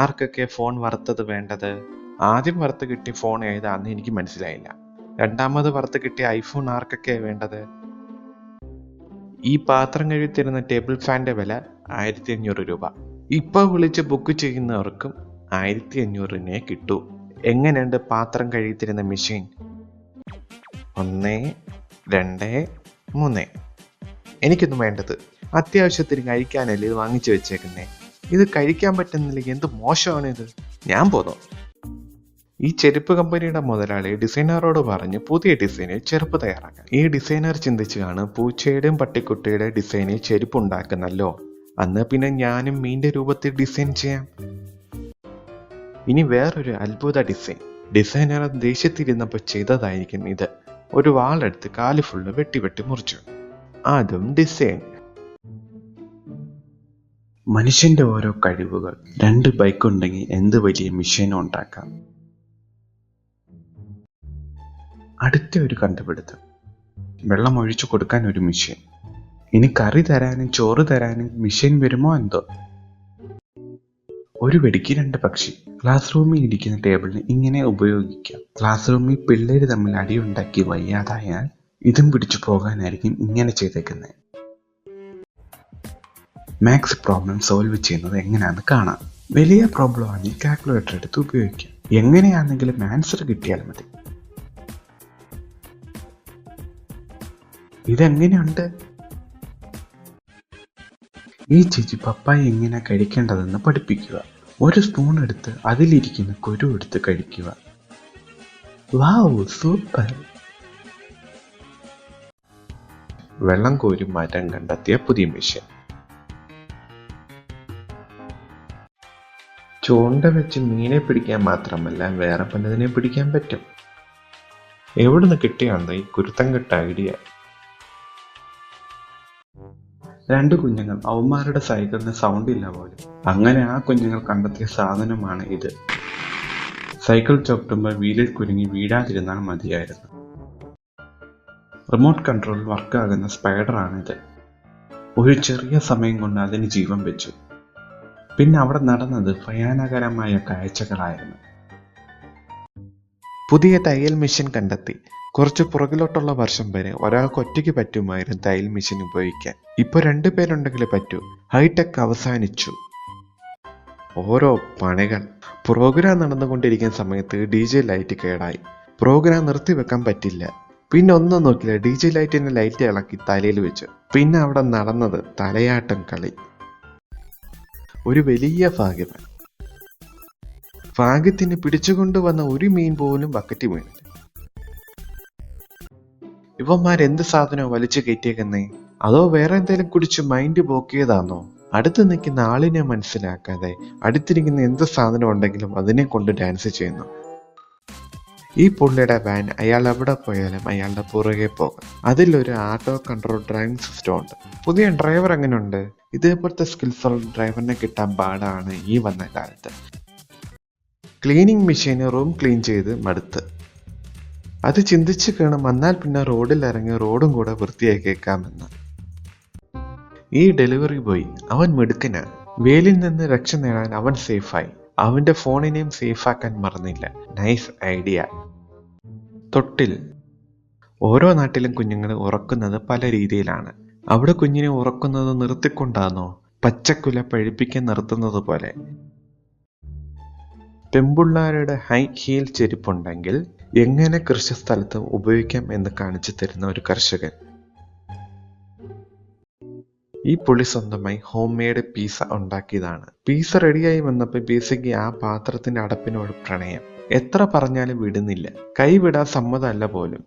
ആർക്കൊക്കെ ഫോൺ വറുത്തത് വേണ്ടത്? ആദ്യം വറുത്ത് കിട്ടിയ ഫോൺ ഏതാന്ന് എനിക്ക് മനസ്സിലായില്ല. രണ്ടാമത് വറുത്ത് കിട്ടിയ ഐഫോൺ ആർക്കൊക്കെയാണ് വേണ്ടത്? ഈ പാത്രം കഴുകി തരുന്ന ടേബിൾ ഫാൻ്റെ വില 1500 രൂപ. ഇപ്പോൾ വിളിച്ച് ബുക്ക് ചെയ്യുന്നവർക്കും 1500 കിട്ടൂ. എങ്ങനെയുണ്ട് പാത്രം കഴുകി തരുന്ന മെഷീൻ? 1, 2, 3. എനിക്കൊന്നും വേണ്ടത്. അത്യാവശ്യത്തിന് കഴിക്കാനല്ലേ ഇത് വാങ്ങിച്ചു വെച്ചേക്കുന്നേ. ഇത് കഴിക്കാൻ പറ്റുന്നില്ലെങ്കിൽ എന്ത് മോശമാണിത്. ഞാൻ പോന്നു. ഈ ചെരുപ്പ് കമ്പനിയുടെ മുതലാളി ഡിസൈനറോട് പറഞ്ഞ് പുതിയ ഡിസൈനിൽ ചെരുപ്പ് തയ്യാറാക്കാൻ. ഈ ഡിസൈനർ ചിന്തിച്ചു കാണും, പൂച്ചയുടെയും പട്ടിക്കുട്ടിയുടെ ഡിസൈനിൽ ചെരുപ്പ് ഉണ്ടാക്കുന്നല്ലോ, അന്ന് പിന്നെ ഞാനും മീൻ്റെ രൂപത്തിൽ ഡിസൈൻ ചെയ്യാം. ഇനി വേറൊരു അത്ഭുത ഡിസൈൻ. ഡിസൈനർ ദേഷ്യത്തിരുന്നപ്പോൾ ചെയ്തതായിരിക്കും ഇത്. ഒരു വാളെടുത്ത് കാല് ഫുള്ള് വെട്ടി മുറിച്ചു. അതും ഡിസൈൻ. മനുഷ്യന്റെ ഓരോ കഴിവുകൾ. 2 ബൈക്ക് ഉണ്ടെങ്കിൽ എന്ത് വലിയ മെഷീനും ഉണ്ടാക്കാം. അടുത്ത ഒരു കണ്ടുപിടുത്തം, വെള്ളം ഒഴിച്ചു കൊടുക്കാൻ ഒരു മെഷീൻ. ഇനി കറി തരാനും ചോറ് തരാനും മെഷീൻ വരുമോ എന്തോ. ഒരു വെടിക്ക് 2 പക്ഷി. ക്ലാസ് റൂമിൽ ഇരിക്കുന്ന ടേബിളിന് ഇങ്ങനെ ഉപയോഗിക്കാം. ക്ലാസ് റൂമിൽ പിള്ളേര് തമ്മിൽ അടിയുണ്ടാക്കി വയ്യാതായാൽ ഇതും പിടിച്ചു പോകാനായിരിക്കും ഇങ്ങനെ ചെയ്തേക്കുന്നത്. മാത്സ് പ്രോബ്ലം സോൾവ് ചെയ്യുന്നത് എങ്ങനെയാണെന്ന് കാണാം. വലിയ പ്രോബ്ലം ആണെങ്കിൽ കാൽക്കുലേറ്റർ എടുത്ത് ഉപയോഗിക്കാം. എങ്ങനെയാണെങ്കിലും ആൻസർ കിട്ടിയാൽ മതി. ഇതെങ്ങനെയുണ്ട്? ഈ ചേച്ചി പപ്പായ എങ്ങനെ കഴിക്കേണ്ടതെന്ന് പഠിപ്പിക്കുക. ഒരു സ്പൂൺ എടുത്ത് അതിലിരിക്കുന്ന കുരു എടുത്ത് കഴിക്കുക. വാവ്, സൂപ്പർ. വെള്ളം കോരി മാറ്റാൻ കണ്ടെത്തിയ പുതിയ മെഷീൻ. ചൂണ്ട വെച്ച് മീനെ പിടിക്കാൻ മാത്രമല്ല വേറെ പലതിനെ പിടിക്കാൻ പറ്റും. എവിടുന്ന് കിട്ടിയാണെന്ന് ഈ കുരുത്തം കെട്ട ഐഡിയ. 2 കുഞ്ഞുങ്ങൾ. അവന്മാരുടെ സൈക്കിളിന് സൗണ്ട് ഇല്ല പോലും. അങ്ങനെ ആ കുഞ്ഞുങ്ങൾ കണ്ടെത്തിയ സാധനമാണ് ഇത്. സൈക്കിൾ ചവിട്ടുമ്പോൾ വീലിൽ കുരുങ്ങി വീഴാതിരുന്നാൽ മതിയായിരുന്നു. റിമോട്ട് കൺട്രോൾ വർക്കാകുന്ന സ്പൈഡറാണിത്. ഒരു ചെറിയ സമയം കൊണ്ട് അതിന് ജീവൻ വെച്ചു. പിന്നെ അവിടെ നടന്നത് ഭയാനകരമായ കാഴ്ചകളായിരുന്നു. പുതിയ തയ്യൽ മെഷീൻ കണ്ടെത്തി. കുറച്ച് പുറകിലോട്ടുള്ള വർഷം വരെ ഒരാൾക്ക് ഒറ്റയ്ക്ക് പറ്റുമായിരുന്നു തയ്യൽ മെഷീൻ ഉപയോഗിക്കാൻ. ഇപ്പൊ 2 പേരുണ്ടെങ്കിലേ പറ്റൂ. ഹൈടെക് അവസാനിച്ചു. ഓരോ പണികൾ. പ്രോഗ്രാം നടന്നുകൊണ്ടിരിക്കുന്ന സമയത്ത് DJ ലൈറ്റ് കേടായി. പ്രോഗ്രാം നിർത്തിവെക്കാൻ പറ്റില്ല. പിന്നെ ഒന്നും നോക്കില്ല, DJ ലൈറ്റിന്റെ ലൈറ്റ് ഇളക്കി തലയിൽ വെച്ചു. പിന്നെ അവിടെ നടന്നത് തലയാട്ടം കളി. ഒരു വലിയ ഭാഗ്യമാണ്. ഭാഗ്യത്തിന് പിടിച്ചുകൊണ്ടുവന്ന ഒരു മീൻ പോലും ബക്കറ്റ് വീണില്ല. ഇവന്മാരെന്ത് സാധനമോ വലിച്ചു കയറ്റിയേക്കുന്നേ? അതോ വേറെ എന്തെങ്കിലും കുടിച്ച് മൈൻഡ് പോക്കിയതാണോ? അടുത്ത് നിൽക്കുന്ന ആളിനെ മനസ്സിലാക്കാതെ അടുത്തിരിക്കുന്ന എന്ത് സാധനം ഉണ്ടെങ്കിലും അതിനെ കൊണ്ട് ഡാൻസ് ചെയ്യുന്നു. ഈ പുള്ളിയുടെ വാൻ അയാൾ എവിടെ പോയാലും അയാളുടെ പുറകെ പോകും. അതിലൊരു ആട്ടോ കൺട്രോൾ ഡ്രൈവിംഗ് സിസ്റ്റം ഉണ്ട്. പുതിയ ഡ്രൈവർ എങ്ങനെയുണ്ട്? ഇതേപോലത്തെ സ്കിൽസുള്ള ഡ്രൈവറിനെ കിട്ടാൻ പാടാണ് ഈ വന്ന കാലത്ത്. ക്ലീനിങ് മെഷീന് റൂം ക്ലീൻ ചെയ്ത് മടുത്ത്. അത് ചിന്തിച്ച് കാണും വന്നാൽ പിന്നെ റോഡിൽ ഇറങ്ങി റോഡും കൂടെ വൃത്തിയാക്കിയേക്കാമെന്ന്. ഈ ഡെലിവറി ബോയ് അവൻ മിടുക്കനാ. വെയിലിൽ നിന്ന് രക്ഷ നേടാൻ അവൻ സേഫായി. അവന്റെ ഫോണിനെയും സേഫാക്കാൻ മറന്നില്ല. Nice idea. തൊട്ടിൽ. ഓരോ നാട്ടിലും കുഞ്ഞുങ്ങൾ ഉറക്കുന്നത് പല രീതിയിലാണ്. അവിടെ കുഞ്ഞിനെ ഉറക്കുന്നത് നിർത്തിക്കൊണ്ടാണോ? പച്ചക്കുല പഴിപ്പിക്കാൻ നിർത്തുന്നത് പോലെ. പെൺപിള്ളാരുടെ ഹൈ ഹീൽ ചെരുപ്പുണ്ടെങ്കിൽ എങ്ങനെ കൃഷിസ്ഥലത്ത് ഉപയോഗിക്കാം എന്ന് കാണിച്ചു തരുന്ന ഒരു കർഷകൻ. ഈ പുള്ളി സ്വന്തമായി ഹോം മെയ്ഡ് പീസ ഉണ്ടാക്കിയതാണ്. പീസ റെഡിയായി വന്നപ്പോൾ പീസയ്ക്ക് ആ പാത്രത്തിന്റെ അടപ്പിനോട് പ്രണയം. എത്ര പറഞ്ഞാലും വിടുന്നില്ല. കൈവിടാൻ സമ്മതമല്ല പോലും.